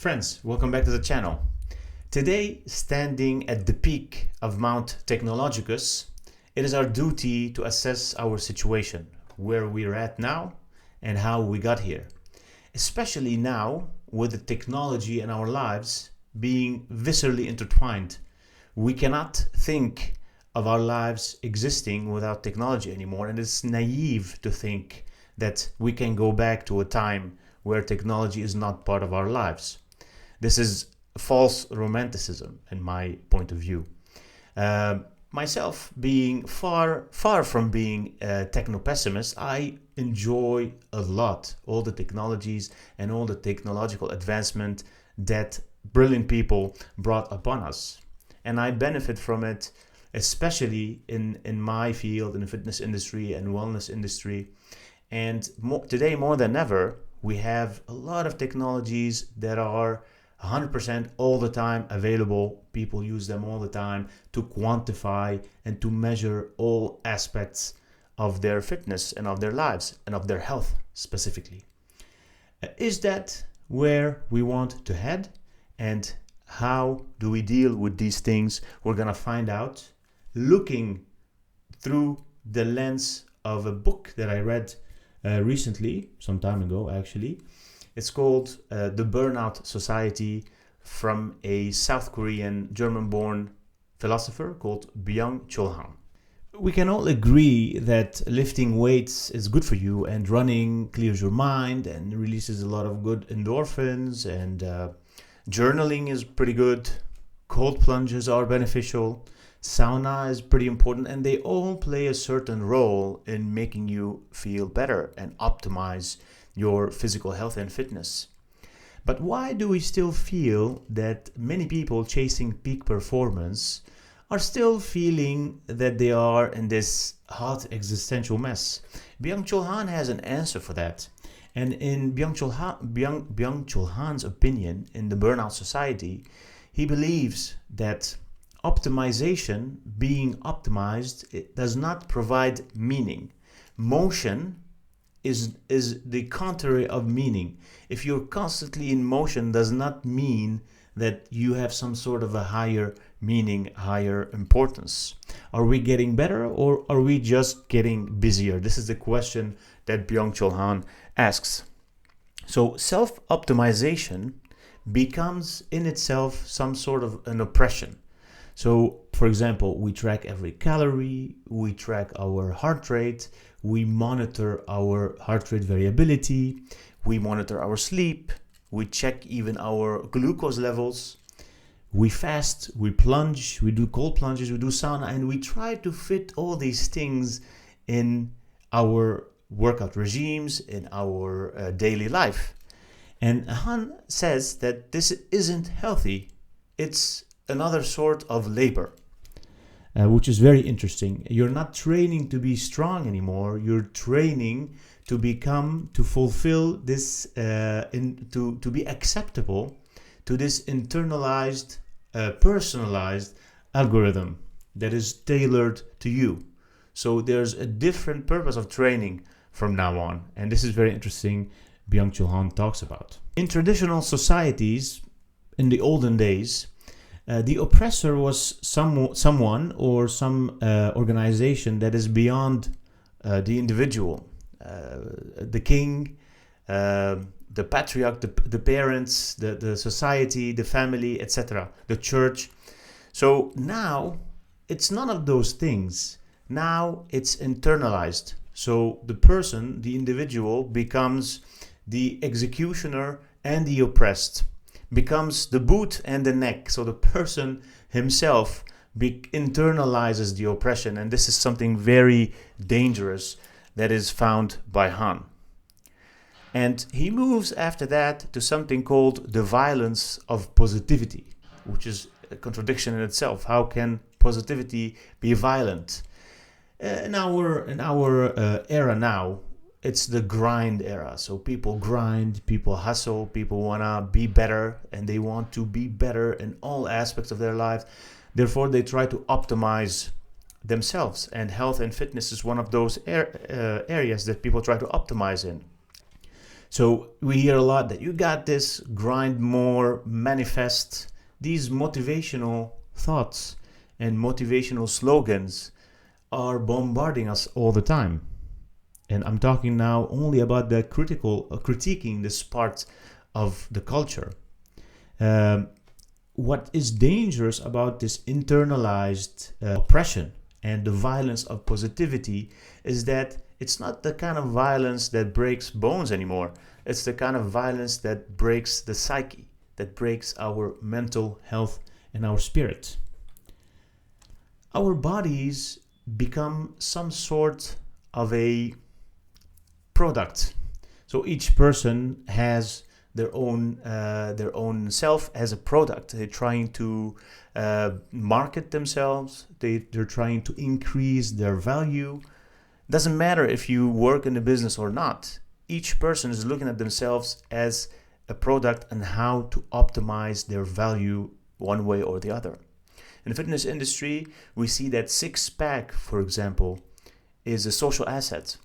Friends, welcome back to the channel. Today, standing at the peak of Mount Technologicus, it is our duty to assess our situation, where we're at now and how we got here. Especially now, with the technology in our lives being viscerally intertwined. We cannot think of our lives existing without technology anymore, and it's naive to think that we can go back to a time where technology is not part of our lives. This is false romanticism in my point of view. Myself being far from being a techno-pessimist, I enjoy a lot all the technologies and all the technological advancement that brilliant people brought upon us. And I benefit from it, especially in my field, in the fitness industry and wellness industry. And today more than ever, we have a lot of technologies that are 100% all the time available. People use them all the time to quantify and to measure all aspects of their fitness and of their lives and of their health specifically. Is that where we want to head? And how do we deal with these things? We're going to find out looking through the lens of a book that I read recently, some time ago actually. It's called The Burnout Society, from a South Korean German-born philosopher called Byung-Chul. We can all agree that lifting weights is good for you, and running clears your mind and releases a lot of good endorphins, and journaling is pretty good. Cold plunges are beneficial. Sauna is pretty important, and they all play a certain role in making you feel better and optimize your physical health and fitness. But why do we still feel that many people chasing peak performance are still feeling that they are in this hot existential mess? Byung-Chul has an answer for that. And in Byung-Chul opinion, in the Burnout Society, he believes that optimization, being optimized, it does not provide meaning. Motion is the contrary of meaning. If you're constantly in motion, does not mean that you have some sort of a higher meaning, higher importance. Are we getting better, or are we just getting busier? This is the question that Byung-Chul asks. So self-optimization becomes in itself some sort of an oppression. So, for example, we track every calorie, we track our heart rate, we monitor our heart rate variability, we monitor our sleep, we check even our glucose levels, we fast, we plunge, we do cold plunges, we do sauna, and we try to fit all these things in our workout regimes, in our daily life. And Han says that this isn't healthy. It's another sort of labor, which is very interesting. You're not training to be strong anymore. You're training to fulfill this, to be acceptable to this internalized, personalized algorithm that is tailored to you. So there's a different purpose of training from now on, and this is very interesting. Byung-Chul talks about. In traditional societies, in the olden days, the oppressor was someone or some organization that is beyond the individual. The king, the patriarch, the parents, the society, the family, etc., the church. So now it's none of those things. Now it's internalized. So the person, the individual, becomes the executioner and the oppressed, becomes the boot and the neck. So the person himself internalizes the oppression, and this is something very dangerous that is found by Han. And he moves after that to something called the violence of positivity, which is a contradiction in itself. How can positivity be violent? In our era now, it's the grind era. So people grind, people hustle, people want to be better, and they want to be better in all aspects of their life. Therefore, they try to optimize themselves, and health and fitness is one of those areas that people try to optimize in. So we hear a lot that you got this, grind more, manifest. These motivational thoughts and motivational slogans are bombarding us all the time. And I'm talking now only about the critiquing this part of the culture. What is dangerous about this internalized oppression and the violence of positivity is that it's not the kind of violence that breaks bones anymore. It's the kind of violence that breaks the psyche, that breaks our mental health and our spirit. Our bodies become some sort of a product. So each person has their own self as a product. They're trying to market themselves. They're trying to increase their value. Doesn't matter if you work in the business or not. Each person is looking at themselves as a product and how to optimize their value one way or the other. In the fitness industry, we see that six-pack, for example, is a social asset.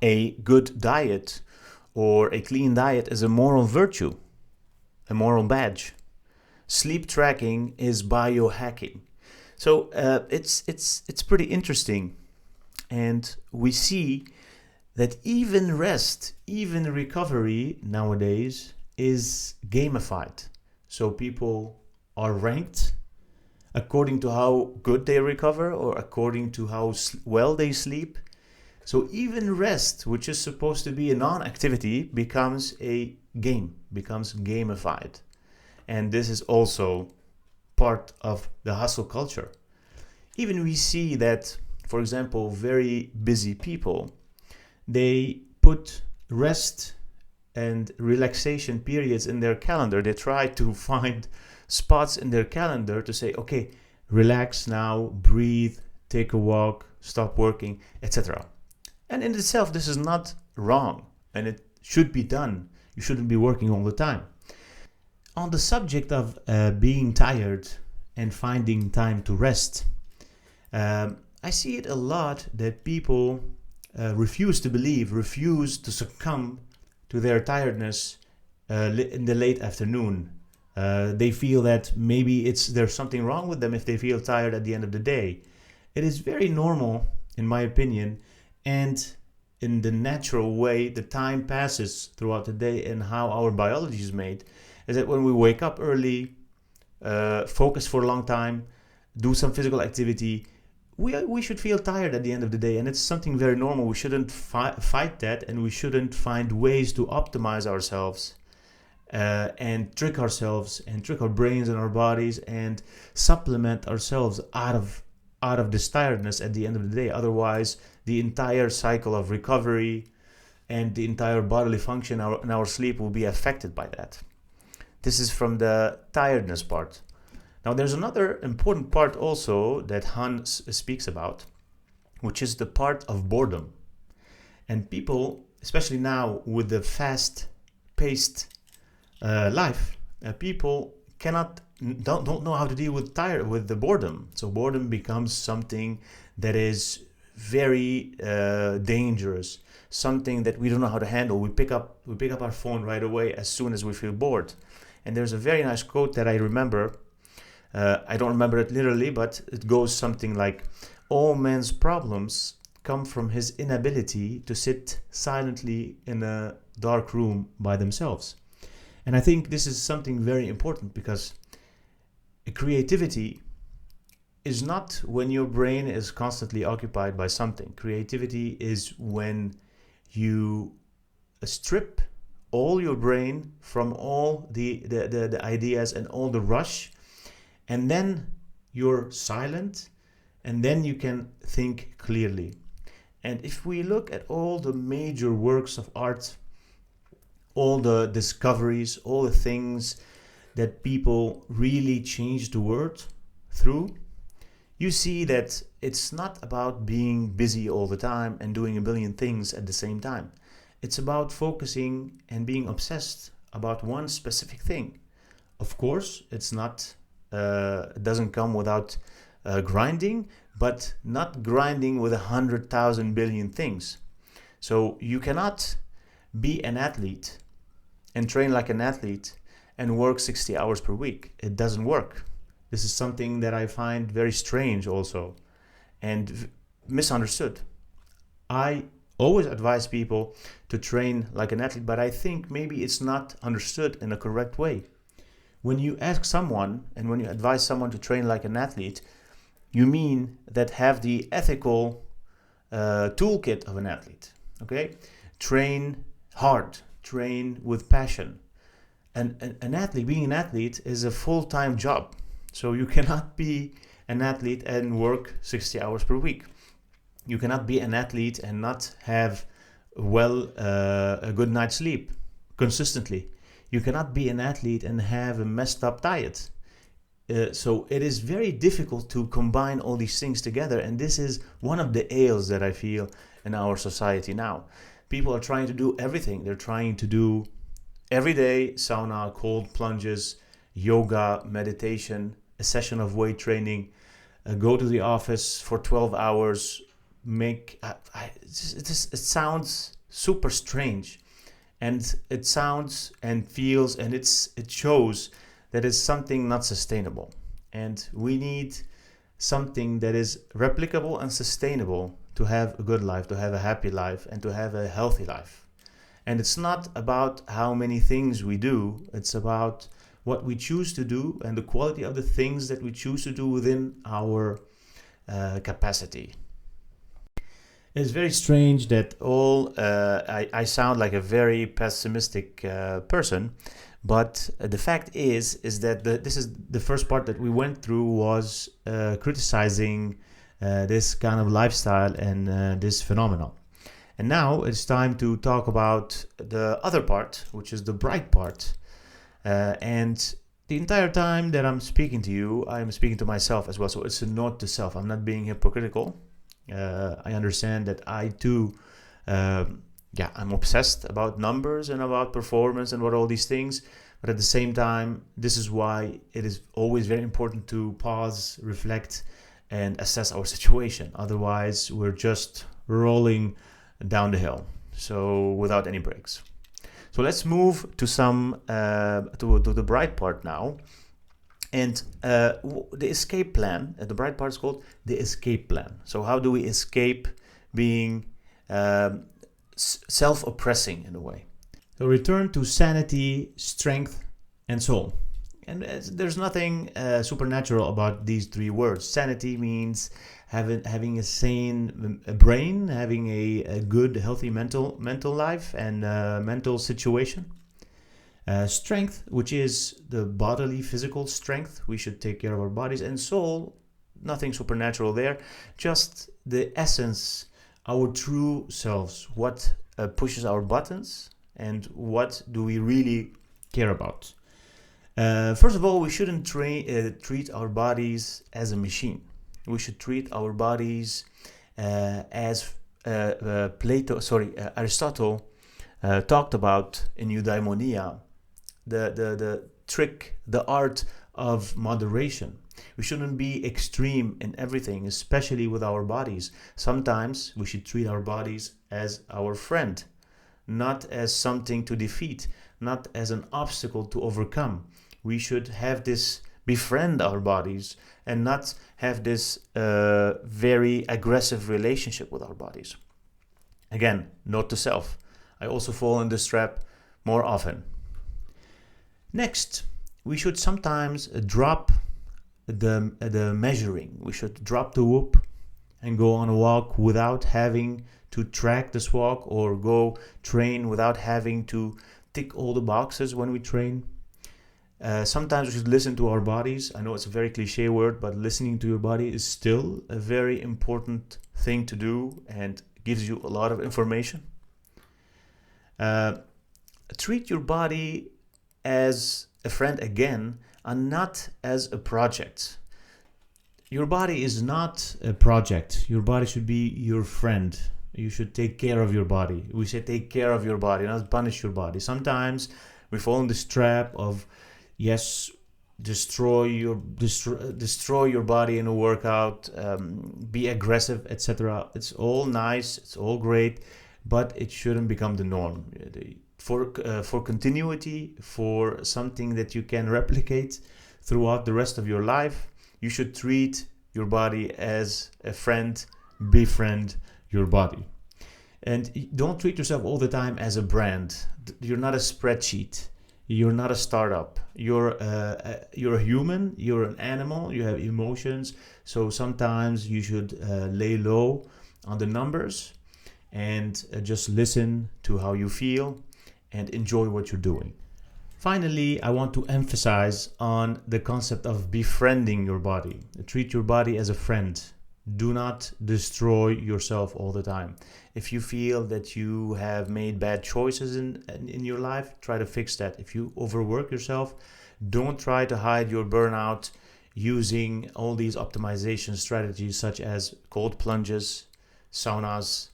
A good diet or a clean diet is a moral virtue, a moral badge. Sleep tracking is biohacking. So it's pretty interesting. And we see that even rest, even recovery nowadays is gamified. So people are ranked according to how good they recover or according to how well they sleep. So even rest, which is supposed to be a non-activity, becomes a game, becomes gamified. And this is also part of the hustle culture. Even we see that, for example, very busy people, they put rest and relaxation periods in their calendar. They try to find spots in their calendar to say, okay, relax now, breathe, take a walk, stop working, etc. And in itself, this is not wrong, and it should be done. You shouldn't be working all the time. On the subject of being tired and finding time to rest, I see it a lot that people refuse to succumb to their tiredness in the late afternoon. They feel that maybe there's something wrong with them if they feel tired at the end of the day. It is very normal, in my opinion, and in the natural way the time passes throughout the day and how our biology is made, is that when we wake up early, focus for a long time, do some physical activity, we should feel tired at the end of the day, and it's something very normal. We shouldn't fight that, and we shouldn't find ways to optimize ourselves and trick ourselves and trick our brains and our bodies and supplement ourselves out of this tiredness at the end of the day. Otherwise, the entire cycle of recovery and the entire bodily function in our sleep will be affected by that. This is from the tiredness part. Now, there's another important part also that Han speaks about, which is the part of boredom. And people, especially now with the fast-paced life, people don't know how to deal with the boredom. So boredom becomes something that is very dangerous, something that we don't know how to handle. We pick up our phone right away as soon as we feel bored. And there's a very nice quote that I remember. I don't remember it literally, but it goes something like, all men's problems come from his inability to sit silently in a dark room by themselves. And I think this is something very important, because creativity is not when your brain is constantly occupied by something. Creativity is when you strip all your brain from all the ideas and all the rush, and then you're silent, and then you can think clearly. And if we look at all the major works of art, all the discoveries, all the things that people really changed the world through, you see that it's not about being busy all the time and doing a billion things at the same time. It's about focusing and being obsessed about one specific thing. Of course, it doesn't come without grinding, but not grinding with 100,000 billion things. So you cannot be an athlete and train like an athlete and work 60 hours per week. It doesn't work. This is something that I find very strange also and misunderstood. I always advise people to train like an athlete, but I think maybe it's not understood in a correct way. When you ask someone and when you advise someone to train like an athlete, you mean that have the ethical toolkit of an athlete. Okay? Train hard, train with passion. And an athlete, being an athlete is a full-time job. So you cannot be an athlete and work 60 hours per week. You cannot be an athlete and not have a good night's sleep consistently. You cannot be an athlete and have a messed up diet. So it is very difficult to combine all these things together, and this is one of the ails that I feel in our society now. People are trying to do everything. They're trying to do every day sauna, cold plunges, yoga, meditation, a session of weight training, go to the office for 12 hours, it sounds super strange, and it sounds and feels and it shows that it's something not sustainable, and we need something that is replicable and sustainable to have a good life, to have a happy life, and to have a healthy life. And it's not about how many things we do, it's about what we choose to do and the quality of the things that we choose to do within our capacity. It's very strange that I sound like a very pessimistic person, but the fact is that this is the first part that we went through was criticizing this kind of lifestyle and this phenomenon. And now it's time to talk about the other part, which is the bright part. And the entire time that I'm speaking to you, I'm speaking to myself as well. So it's a note to self. I'm not being hypocritical. I understand that I too, I'm obsessed about numbers and about performance and about all these things. But at the same time, this is why it is always very important to pause, reflect, and assess our situation. Otherwise, we're just rolling down the hill, so without any breaks. So let's move to to the bright part now. And the escape plan, the bright part is called the escape plan. So how do we escape being self-oppressing in a way? So return to sanity, strength, and soul. And there's nothing supernatural about these three words. Sanity means having a sane brain, having a good, healthy mental life and mental situation. Strength, which is the bodily, physical strength. We should take care of our bodies. And soul, nothing supernatural there. Just the essence, our true selves. What pushes our buttons and what do we really care about. First of all, we shouldn't treat our bodies as a machine. We should treat our bodies as Aristotle talked about in Eudaimonia, the trick, the art of moderation. We shouldn't be extreme in everything, especially with our bodies. Sometimes we should treat our bodies as our friend, not as something to defeat, not as an obstacle to overcome. We should have this befriend our bodies and not have this very aggressive relationship with our bodies. Again, note to self. I also fall in this trap more often. Next, we should sometimes drop the measuring. We should drop the whoop and go on a walk without having to track this walk, or go train without having to tick all the boxes when we train. Sometimes we should listen to our bodies. I know it's a very cliche word, but listening to your body is still a very important thing to do and gives you a lot of information. Treat your body as a friend again, and not as a project. Your body is not a project. Your body should be your friend. You should take care of your body. We say take care of your body, not punish your body. Sometimes we fall in this trap of, yes, destroy your body in a workout, be aggressive, etc. It's all nice, it's all great, but it shouldn't become the norm. For continuity, for something that you can replicate throughout the rest of your life, you should treat your body as a friend. Befriend your body. And don't treat yourself all the time as a brand. You're not a spreadsheet. You're not a startup. You're a human. You're an animal. You have emotions. So sometimes you should lay low on the numbers and just listen to how you feel and enjoy what you're doing. Finally, I want to emphasize on the concept of befriending your body. Treat your body as a friend. Do not destroy yourself all the time. If you feel that you have made bad choices in your life, try to fix that. If you overwork yourself, don't try to hide your burnout using all these optimization strategies such as cold plunges, saunas,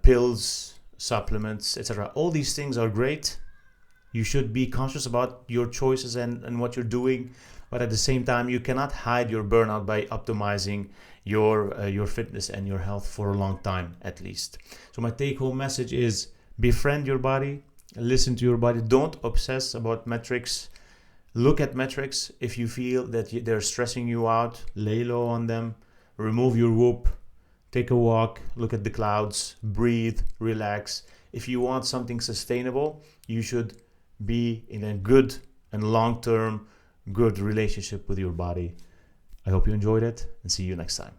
pills, supplements, etc. All these things are great. You should be conscious about your choices and what you're doing, but at the same time, you cannot hide your burnout by optimizing your fitness and your health for a long time, at least. So my take-home message is befriend your body, listen to your body. Don't obsess about metrics. Look at metrics. If you feel that they're stressing you out, lay low on them, remove your whoop, take a walk, look at the clouds, breathe, relax. If you want something sustainable, you should be in a good and long-term good relationship with your body. I hope you enjoyed it and see you next time.